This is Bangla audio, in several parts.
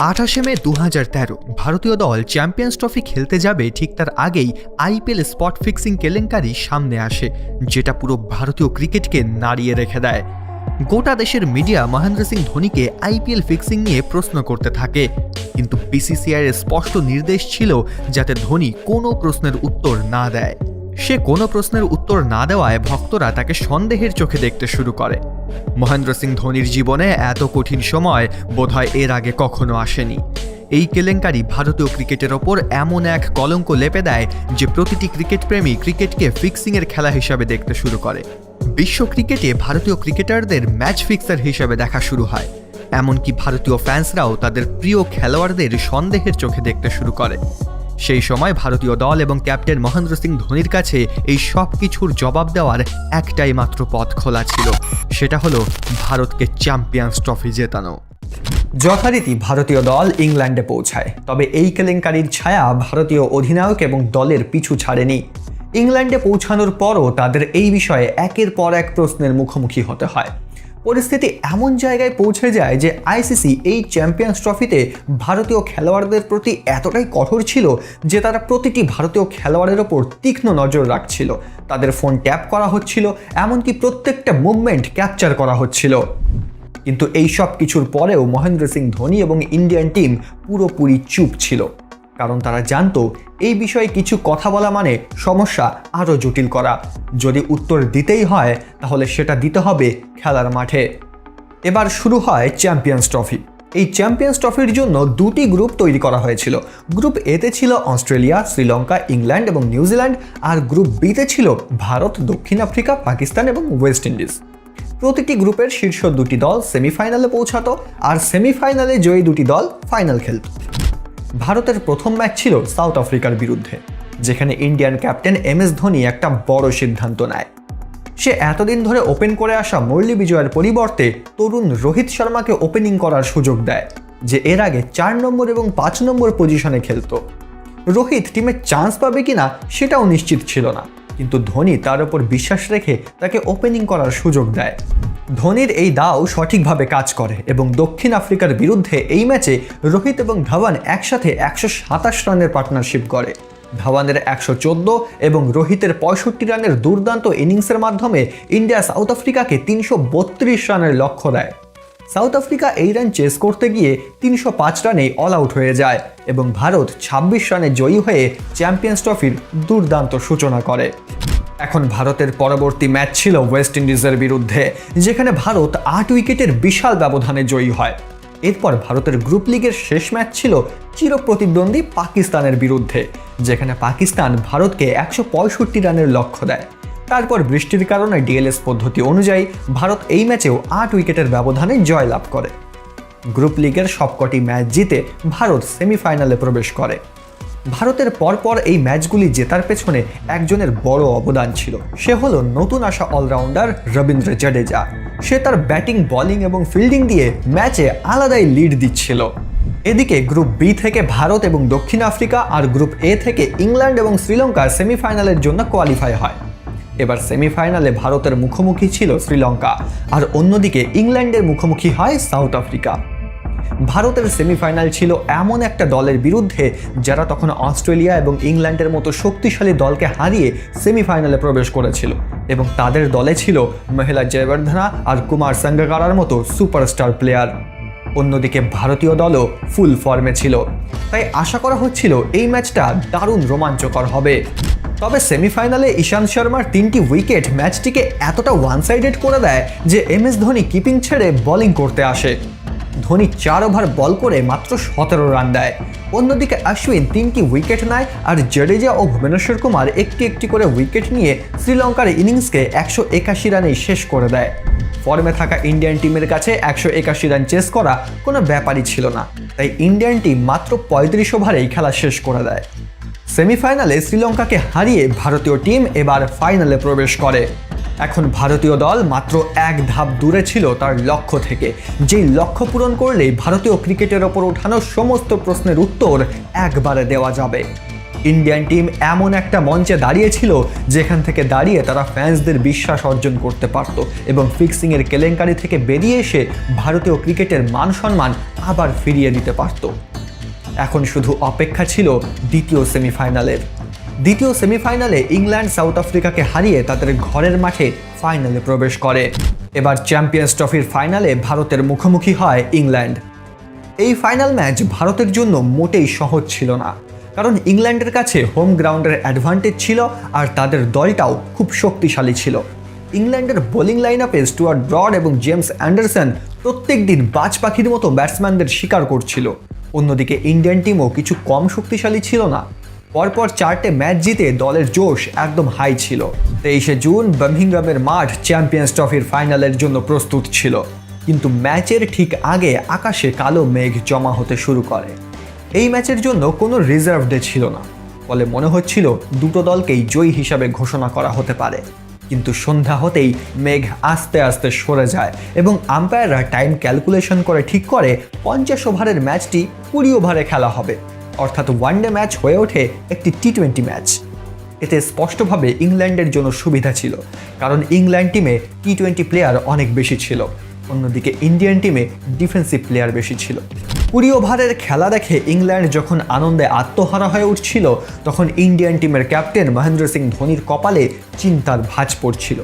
28 মে 2013 ভারতীয় দল চ্যাম্পিয়ন্স ট্রফি খেলতে যাবে ঠিক তার আগেই আইপিএল স্পট ফিক্সিং কেলেঙ্কারি সামনে আসে, যেটা পুরো ভারতীয় ক্রিকেটকে নাড়িয়ে রেখে দেয়। গোটা দেশের মিডিয়া মহেন্দ্র সিং ধোনিকে আইপিএল ফিক্সিং নিয়ে প্রশ্ন করতে থাকে, কিন্তু বিসিসিআইয়ের স্পষ্ট নির্দেশ ছিল যাতে ধোনি কোনো প্রশ্নের উত্তর না দেয়। সে কোনো প্রশ্নের উত্তর না দেওয়ায় ভক্তরা তাকে সন্দেহের চোখে দেখতে শুরু করে। মহেন্দ্র সিং ধোনির জীবনে এত কঠিন সময় বোধহয় এর আগে কখনো আসেনি। এই কেলেঙ্কারি ভারতীয় ক্রিকেটের ওপর এমন এক কলঙ্ক লেপে দেয় যে প্রতিটি ক্রিকেট প্রেমী ক্রিকেটকে ফিক্সিংয়ের খেলা হিসাবে দেখতে শুরু করে। বিশ্ব ক্রিকেটে ভারতীয় ক্রিকেটারদের ম্যাচ ফিক্সার হিসাবে দেখা শুরু হয়, এমনকি ভারতীয় ফ্যান্সরাও তাদের প্রিয় খেলোয়াড়দের সন্দেহের চোখে দেখতে শুরু করে। সেই সময় ভারতীয় দল এবং ক্যাপ্টেন মহেন্দ্র সিং ধোনির কাছে এই সব কিছুর জবাব দেওয়ার একটাই মাত্র পথ খোলা ছিল, সেটা হলো ভারতকে চ্যাম্পিয়ন্স ট্রফি জেতানো। যথারীতি ভারতীয় দল ইংল্যান্ডে পৌঁছায়, তবে এই কেলেঙ্কারির ছায়া ভারতীয় অধিনায়ক এবং দলের পিছু ছাড়েনি। ইংল্যান্ডে পৌঁছানোর পরও তাদের এই বিষয়ে একের পর এক প্রশ্নের মুখোমুখি হতে হয়। পরিস্থিতি এমন জায়গায় পৌঁছে যায় যে আইসিসি এই চ্যাম্পিয়ন্স ট্রফিতে ভারতীয় খেলোয়াড়দের প্রতি এতটাই কঠোর ছিল যে তারা প্রতিটি ভারতীয় খেলোয়াড়ের ওপর তীক্ষ্ণ নজর রাখছিল। তাদের ফোন ট্যাপ করা হচ্ছিল, এমনকি প্রত্যেকটা মুভমেন্ট ক্যাপচার করা হচ্ছিল। কিন্তু এই সব কিছুর পরেও মহেন্দ্র সিং ধোনি এবং ইন্ডিয়ান টিম পুরোপুরি চুপ ছিল, কারণ তারা জানতো এই বিষয়ে কিছু কথা বলা মানে সমস্যা আরও জটিল করা। যদি উত্তর দিতেই হয় তাহলে সেটা দিতে হবে খেলার মাঠে। এবার শুরু হয় চ্যাম্পিয়ন্স ট্রফি। এই চ্যাম্পিয়ন্স ট্রফির জন্য দুটি গ্রুপ তৈরি করা হয়েছিল। গ্রুপ এতে ছিল অস্ট্রেলিয়া, শ্রীলঙ্কা, ইংল্যান্ড এবং নিউজিল্যান্ড, আর গ্রুপ বিতে ছিল ভারত, দক্ষিণ আফ্রিকা, পাকিস্তান এবং ওয়েস্ট ইন্ডিজ। প্রতিটি গ্রুপের শীর্ষ দুটি দল সেমিফাইনালে পৌঁছাতো, আর সেমিফাইনালে জয়ী দুটি দল ফাইনাল খেলত। ভারতের প্রথম ম্যাচ ছিল সাউথ আফ্রিকার বিরুদ্ধে, যেখানে ইন্ডিয়ান ক্যাপ্টেন এমএস ধোনি একটা বড় সিদ্ধান্ত নেয়। সে এতদিন ধরে ওপেন করে আসা মুরলী বিজয়ের পরিবর্তে তরুণ রোহিত শর্মাকে ওপেনিং করার সুযোগ দেয়, যে এর আগে 4 নম্বর এবং 5 নম্বর পজিশনে খেলত। রোহিত টিমে চান্স পাবে কিনা সেটাও নিশ্চিত ছিল না, কিন্তু ধোনি তার উপর বিশ্বাস রেখে তাকে ওপেনিং করার সুযোগ দেয়। ধোনির এই দাও সঠিকভাবে কাজ করে এবং দক্ষিণ আফ্রিকার বিরুদ্ধে এই ম্যাচে রোহিত এবং ধাওয়ান একসাথে 127 রানের পার্টনারশিপ করে। ধাওয়ানের 114 এবং রোহিতের 65 রানের দুর্দান্ত ইনিংসের মাধ্যমে ইন্ডিয়া সাউথ আফ্রিকাকে 332 রানের লক্ষ্য দেয়। সাউথ আফ্রিকা এই রান চেস করতে গিয়ে 305 রানেই অল আউট হয়ে যায় এবং ভারত 26 রানে জয়ী হয়ে চ্যাম্পিয়ন্স ট্রফির দুর্দান্ত সূচনা করে। এখন ভারতের পরবর্তী ম্যাচ ছিল ওয়েস্ট ইন্ডিজের বিরুদ্ধে, যেখানে ভারত 8 উইকেটের বিশাল ব্যবধানে জয়ী হয়। এরপর ভারতের গ্রুপ লিগের শেষ ম্যাচ ছিল চিরপ্রতিদ্বন্দ্বী পাকিস্তানের বিরুদ্ধে, যেখানে পাকিস্তান ভারতকে 165 রানের লক্ষ্য দেয়। তারপর বৃষ্টির কারণে ডিএলএস পদ্ধতি অনুযায়ী ভারত এই ম্যাচেও 8 উইকেটের ব্যবধানে জয়লাভ করে। গ্রুপ লিগের সবকটি ম্যাচ জিতে ভারত সেমিফাইনালে প্রবেশ করে। ভারতের পরপর এই ম্যাচগুলি জেতার পেছনে একজনের বড় অবদান ছিল, সে হলো নতুন আসা অলরাউন্ডার রবীন্দ্র জাডেজা। সে তার ব্যাটিং, বোলিং এবং ফিল্ডিং দিয়ে ম্যাচে আলাদাই লিড দিচ্ছিল। এদিকে গ্রুপ বি থেকে ভারত এবং দক্ষিণ আফ্রিকা, আর গ্রুপ এ থেকে ইংল্যান্ড এবং শ্রীলঙ্কা সেমিফাইনালের জন্য কোয়ালিফাই হয়। এবার সেমিফাইনালে ভারতের মুখোমুখি ছিল শ্রীলঙ্কা, আর অন্যদিকে ইংল্যান্ডের মুখোমুখি হয় সাউথ আফ্রিকা। ভারতের সেমিফাইনাল ছিল এমন একটা দলের বিরুদ্ধে যারা তখন অস্ট্রেলিয়া এবং ইংল্যান্ডের মতো শক্তিশালী দলকে হারিয়ে সেমিফাইনালে প্রবেশ করেছিল, এবং তাদের দলে ছিল মহিলা জয়বর্ধনা আর কুমার সাঙ্গাকারার মতো সুপারস্টার প্লেয়ার। অন্যদিকে ভারতীয় দলও ফুল ফর্মে ছিল, তাই আশা করা হচ্ছিল এই ম্যাচটা দারুণ রোমাঞ্চকর হবে। তবে সেমিফাইনালে ঈশান্ত শর্মার 3টি উইকেট ম্যাচটিকে এতটা ওয়ান সাইডেড করে দেয় যে এমএস ধোনি কিপিং ছেড়ে বোলিং করতে আসে। ধোনি 4 ওভার বল করে মাত্র 17 রান দেয়। অন্যদিকে অশ্বিন 3টি উইকেট নেয়, আর জাডেজা ও ভুবনেশ্বর কুমার একটি একটি করে উইকেট নিয়ে শ্রীলঙ্কার ইনিংসকে 181 রানেই শেষ করে দেয়। ফর্মে থাকা ইন্ডিয়ান টিমের কাছে 181 রান চেস করা কোনো ব্যাপারই ছিল না, তাই ইন্ডিয়ান টিম মাত্র 35 ওভারেই খেলা শেষ করে দেয়। সেমিফাইনালে শ্রীলঙ্কাকে হারিয়ে ভারতীয় টিম এবার ফাইনালে প্রবেশ করে। এখন ভারতীয় দল মাত্র এক ধাপ দূরে ছিল তার লক্ষ্য থেকে, যেই লক্ষ্য পূরণ করলেই ভারতীয় ক্রিকেটের ওপর ওঠানো সমস্ত প্রশ্নের উত্তর একবারে দেওয়া যাবে। ইন্ডিয়ান টিম এমন একটা মঞ্চে দাঁড়িয়েছিল যেখান থেকে দাঁড়িয়ে তারা ফ্যান্সদের বিশ্বাস অর্জন করতে পারত এবং ফিক্সিংয়ের কেলেঙ্কারি থেকে বেরিয়ে এসে ভারতীয় ক্রিকেটের মান সম্মান আবার ফিরিয়ে দিতে পারত। এখন শুধু অপেক্ষা ছিল দ্বিতীয় সেমিফাইনালের। দ্বিতীয় সেমিফাইনালে ইংল্যান্ড সাউথ আফ্রিকাকে হারিয়ে তাদের ঘরের মাঠে ফাইনালে প্রবেশ করে। এবার চ্যাম্পিয়ন্স ট্রফির ফাইনালে ভারতের মুখোমুখি হয় ইংল্যান্ড। এই ফাইনাল ম্যাচ ভারতের জন্য মোটেই সহজ ছিল না, কারণ ইংল্যান্ডের কাছে হোম গ্রাউন্ডের অ্যাডভান্টেজ ছিল আর তাদের দলটাও খুব শক্তিশালী ছিল। ইংল্যান্ডের বোলিং লাইন আপে স্টুয়ার্ট ব্রড এবং জেমস অ্যান্ডারসন প্রত্যেক দিন বাজ পাখির মতো ব্যাটসম্যানদের শিকার করছিল। অন্যদিকে ইন্ডিয়ান টিমও কিছু কম শক্তিশালী ছিল না। পরপর 4টে ম্যাচ জিতে দলের জোশ একদম হাই ছিল। 23শে জুন বার্মিংহামের মাঠ চ্যাম্পিয়ন্স ট্রফির ফাইনালের জন্য প্রস্তুত ছিল, কিন্তু ম্যাচের ঠিক আগে আকাশে কালো মেঘ জমা হতে শুরু করে। এই ম্যাচের জন্য কোনো রিজার্ভ ডে ছিল না, ফলে মনে হচ্ছিল দুটো দলকেই জয়ী হিসাবে ঘোষণা করা হতে পারে। কিন্তু সন্ধ্যা হতেই মেঘ আস্তে আস্তে সরে যায় এবং আম্পায়াররা টাইম ক্যালকুলেশন করে ঠিক করে 50 ওভারের ম্যাচটি 20 ওভারে খেলা হবে, অর্থাৎ ওয়ানডে ম্যাচ হয়ে ওঠে একটি টি20 ম্যাচ। এতে স্পষ্টভাবে ইংল্যান্ডের জন্য সুবিধা ছিল, কারণ ইংল্যান্ড টিমে টি20 প্লেয়ার অনেক বেশি ছিল, অন্যদিকে ইন্ডিয়ান টিমে ডিফেন্সিভ প্লেয়ার বেশি ছিল। 20 ওভারের খেলা দেখে ইংল্যান্ড যখন আনন্দে আত্মহারা হয়ে উঠছিল, তখন ইন্ডিয়ান টিমের ক্যাপ্টেন মহেন্দ্র সিং ধোনির কপালে চিন্তার ভাঁজ পড়ছিল।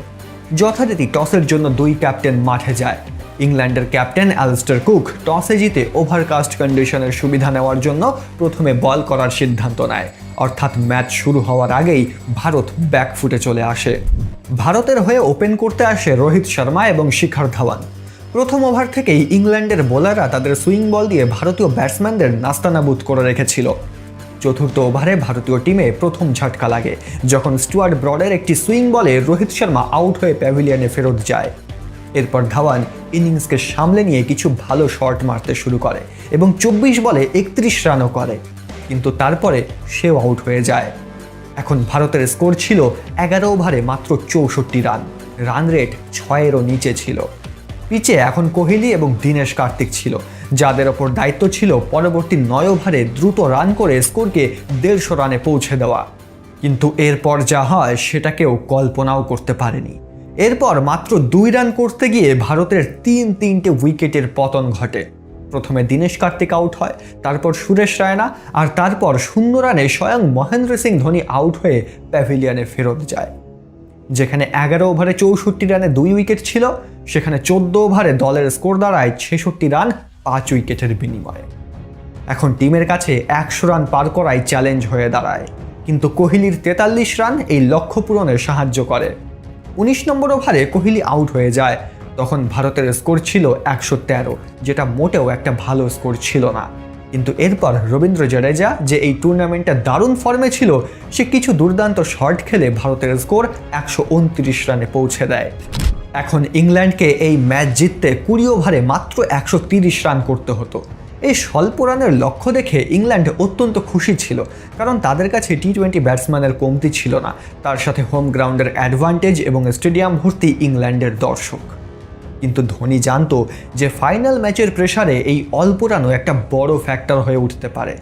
যথারীতি টসের জন্য 2 ক্যাপ্টেন মাঠে যায়। ইংল্যান্ডের ক্যাপ্টেন অ্যালিস্টার কুক টসে জিতে ওভারকাস্ট কন্ডিশনের সুবিধা নেওয়ার জন্য প্রথমে বল করার সিদ্ধান্ত নেয়, অর্থাৎ ম্যাচ শুরু হওয়ার আগেই ভারত ব্যাকফুটে চলে আসে। ভারতের হয়ে ওপেন করতে আসে রোহিত শর্মা এবং শিখর ধাওয়ান। প্রথম ওভার থেকেই ইংল্যান্ডের বোলাররা তাদের সুইং বল দিয়ে ভারতীয় ব্যাটসম্যানদের নাস্তানাবুদ করে রেখেছিল। চতুর্থ ওভারে ভারতীয় টিমে প্রথম ঝটকা লাগে, যখন স্টুয়ার্ট ব্রডের একটি সুইং বলে রোহিত শর্মা আউট হয়ে প্যাভিলিয়নে ফেরত যায়। এরপর ধাওয়ান ইনিংসকে সামলে নিয়ে কিছু ভালো শট মারতে শুরু করে এবং 24 বলে 31 রানও করে, কিন্তু তারপরে সেও আউট হয়ে যায়। এখন ভারতের স্কোর ছিল 11 ওভারে মাত্র 64 রান, রান রেট 6-এরও নিচে ছিল। পিচে এখন কোহলি এবং দীনেশ কার্তিক ছিল, যাদের ওপর দায়িত্ব ছিল পরবর্তী 9 ওভারে দ্রুত রান করে স্কোরকে 150 রানে পৌঁছে দেওয়া। কিন্তু এরপর যা হয় সেটা কেউ কল্পনাও করতে পারেনি। এরপর মাত্র 2 রান করতে গিয়ে ভারতের 3-3টে উইকেটের পতন ঘটে। প্রথমে দীনেশ কার্তিক আউট হয়, তারপর সুরেশ রায়না, আর তারপর 0 রানে স্বয়ং মহেন্দ্র সিং ধোনি আউট হয়ে প্যাভিলিয়নে ফেরত যায়। যেখানে 11 ওভারে 64 রানে 2 উইকেট ছিল, সেখানে 14 ওভারে দলের স্কোর দাঁড়ায় 66 রান 5 উইকেটের বিনিময়ে। এখন টিমের কাছে 100 রান পার করাই চ্যালেঞ্জ হয়ে দাঁড়ায়, কিন্তু কোহলির 43 রান এই লক্ষ্য পূরণে সাহায্য করে। 19 নম্বর ওভারে কোহলি আউট হয়ে যায়, তখন ভারতের স্কোর ছিল 113, যেটা মোটেও একটা ভালো স্কোর ছিল না। কিন্তু এরপর রবীন্দ্র জাডেজা, যে এই টুর্নামেন্টে দারুণ ফর্মে ছিল, সে কিছু দুর্দান্ত শট খেলে ভারতের স্কোর 129 রানে পৌঁছে দেয়। এখন ইংল্যান্ডকে এই ম্যাচ জিততে 20 ওভারে মাত্র 130 রান করতে হতো। এই স্বল্প রানের লক্ষ্য দেখে ইংল্যান্ড অত্যন্ত খুশি ছিল, কারণ তাদের কাছে টি20 ব্যাটসম্যানের কমতি ছিল না, তার সাথে হোম গ্রাউন্ডের অ্যাডভান্টেজ এবং স্টেডিয়াম ভর্তি ইংল্যান্ডের দর্শক। কিন্তু ধোনি জানতো যে ফাইনাল ম্যাচের প্রেসারে এই অল্প রানও একটা বড় ফ্যাক্টর হয়ে উঠতে পারে।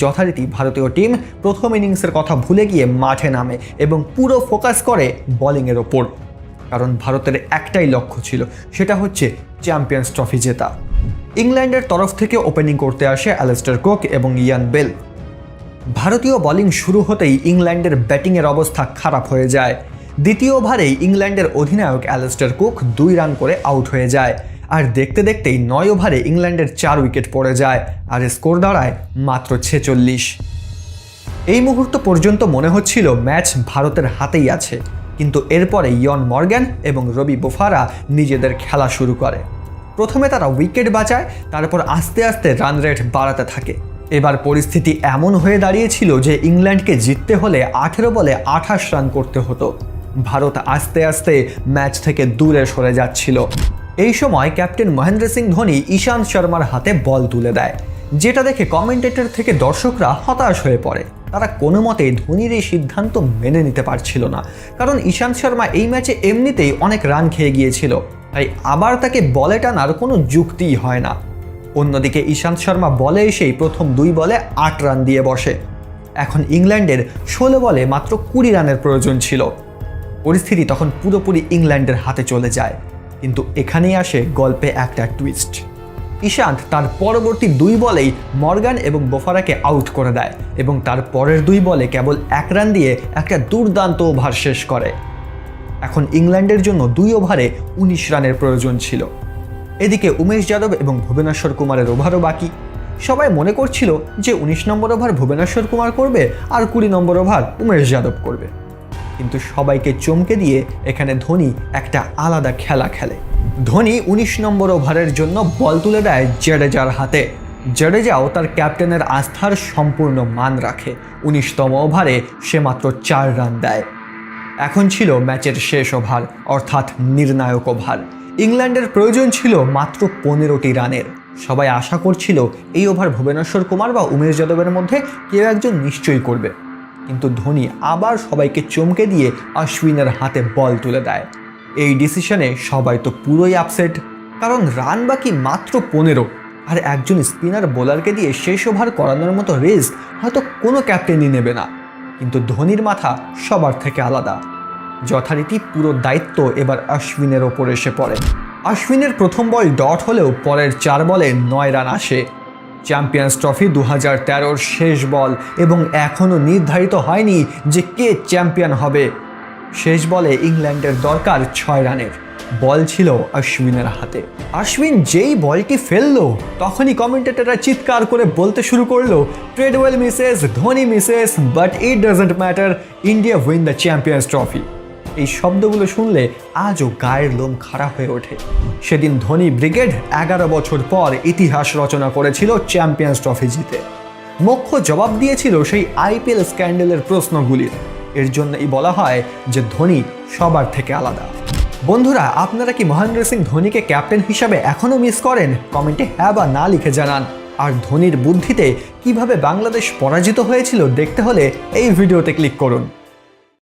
যথারীতি ভারতীয় টিম প্রথম ইনিংসের কথা ভুলে গিয়ে মাঠে নামে এবং পুরো ফোকাস করে বোলিংয়ের ওপর, কারণ ভারতের একটাই লক্ষ্য ছিল, সেটা হচ্ছে চ্যাম্পিয়ন্স ট্রফি জেতা। ইংল্যান্ডের তরফ থেকে ওপেনিং করতে আসে অ্যালিস্টার কুক এবং ইয়ান বেল। ভারতীয় বোলিং শুরু হতেই ইংল্যান্ডের ব্যাটিংয়ের অবস্থা খারাপ হয়ে যায়। দ্বিতীয় ওভারেই ইংল্যান্ডের অধিনায়ক অ্যালিস্টার কুক 2 রান করে আউট হয়ে যায়, আর দেখতে দেখতেই 9 ওভারে ইংল্যান্ডের 4 উইকেট পড়ে যায় আর স্কোর দাঁড়ায় মাত্র 46। এই মুহূর্ত পর্যন্ত মনে হচ্ছিল ম্যাচ ভারতের হাতেই আছে, কিন্তু এরপরে ইয়ন মর্গ্যান এবং রবি বোফারা নিজেদের খেলা শুরু করে। প্রথমে তারা উইকেট বাঁচায়, তারপর আস্তে আস্তে রান রেট বাড়াতে থাকে। এবার পরিস্থিতি এমন হয়ে দাঁড়িয়েছিল যে ইংল্যান্ডকে জিততে হলে 18 বলে 28 রান করতে হতো। ভারত আস্তে আস্তে ম্যাচ থেকে দূরে সরে যাচ্ছিল। এই সময় ক্যাপ্টেন মহেন্দ্র সিং ধোনি ঈশান্ত শর্মার হাতে বল তুলে দেয়, যেটা দেখে কমেন্টেটর থেকে দর্শকরা হতাশ হয়ে পড়ে। তারা কোনো মতেই ধোনির এই সিদ্ধান্ত মেনে নিতে পারছিল না, কারণ ঈশান্ত শর্মা এই ম্যাচে এমনিতেই অনেক রান খেয়ে গিয়েছিল, তাই আবার তাকে বলে টানার কোনো যুক্তিই হয় না। অন্যদিকে ঈশান্ত শর্মা বলে এসেই প্রথম 2 বলে 8 রান দিয়ে বসে। এখন ইংল্যান্ডের 16 বলে মাত্র 20 রানের প্রয়োজন ছিল। পরিস্থিতি তখন পুরোপুরি ইংল্যান্ডের হাতে চলে যায়। কিন্তু এখানেই আসে গল্পে একটা টুইস্ট। ইশান্ত তার পরবর্তী 2 বলেই মর্গান এবং বোফারাকে আউট করে দেয় এবং তার পরের 2 বলে কেবল 1 রান দিয়ে একটা দুর্দান্ত ওভার শেষ করে। এখন ইংল্যান্ডের জন্য 2 ওভারে 19 রানের প্রয়োজন ছিল। এদিকে উমেশ যাদব এবং ভুবনেশ্বর কুমারের ওভারও বাকি। সবাই মনে করছিল যে 19 নম্বর ওভার ভুবনেশ্বর কুমার করবে আর 20 নম্বর ওভার উমেশ যাদব করবে। কিন্তু সবাইকে চমকে দিয়ে এখানে ধোনি একটা আলাদা খেলা খেলে। ধোনি 19 নম্বর ওভারের জন্য বল তুলে দেয় জাডেজার হাতে। জাডেজাও তার ক্যাপ্টেনের আস্থার সম্পূর্ণ মান রাখে। 19তম ওভারে সে মাত্র 4 রান দেয়। এখন ছিল ম্যাচের শেষ ওভার, অর্থাৎ নির্ণায়ক ওভার। ইংল্যান্ডের প্রয়োজন ছিল মাত্র 15টি রানের। সবাই আশা করছিল এই ওভার ভুবনেশ্বর কুমার বা উমেশ যাদবের মধ্যে কেউ একজন নিশ্চয়ই করবে। কিন্তু ধোনি আবার সবাইকে চমকে দিয়ে অশ্বিনের হাতে বল তুলে দেয়। এই ডিসিশনে সবাই তো পুরোই আপসেট, কারণ রান বাকি মাত্র 15 আর একজন স্পিনার বোলারকে দিয়ে শেষ ওভার করানোর মতো রিস্ক হয়তো কোনো ক্যাপ্টেনই নেবে না। কিন্তু ধোনির মাথা সবার থেকে আলাদা। যথারীতি পুরো দায়িত্ব এবার অশ্বিনের ওপর এসে পড়ে। অশ্বিনের প্রথম বল ডট হলেও পরের 4 বলে 9 রান আসে। চ্যাম্পিয়ন্স ট্রফি 2013-র শেষ বল এবং এখনও নির্ধারিত হয়নি যে কে চ্যাম্পিয়ন হবে। শেষ বলে ইংল্যান্ডের দরকার 6 রানের। বল ছিল অশ্বিনের হাতে। অশ্বিন যেই বলটি ফেললো তখনই কমেন্টেটররা চিৎকার করে বলতে শুরু করলো, Tredwell misses, Dhoni misses, but it doesn't matter, India win the Champions Trophy. এই শব্দগুলো শুনলে আজও গায়ের লোম খাড়া হয়ে ওঠে। সেদিন ধোনি ব্রিগেড 11 বছর পর ইতিহাস রচনা করেছিল চ্যাম্পিয়ন্স ট্রফি জিতে। মুখ্য জবাব দিয়েছিল সেই আইপিএল স্ক্যান্ডেলের প্রশ্নগুলির। এর জন্যই বলা হয় যে ধোনি সবার থেকে আলাদা। বন্ধুরা, আপনারা কি মহেন্দ্র সিং ধোনিকে ক্যাপ্টেন হিসাবে এখনও মিস করেন? কমেন্টে হ্যাঁ বা না লিখে জানান। আর ধোনির বুদ্ধিতে কিভাবে বাংলাদেশ পরাজিত হয়েছিল দেখতে হলে এই ভিডিওতে ক্লিক করুন।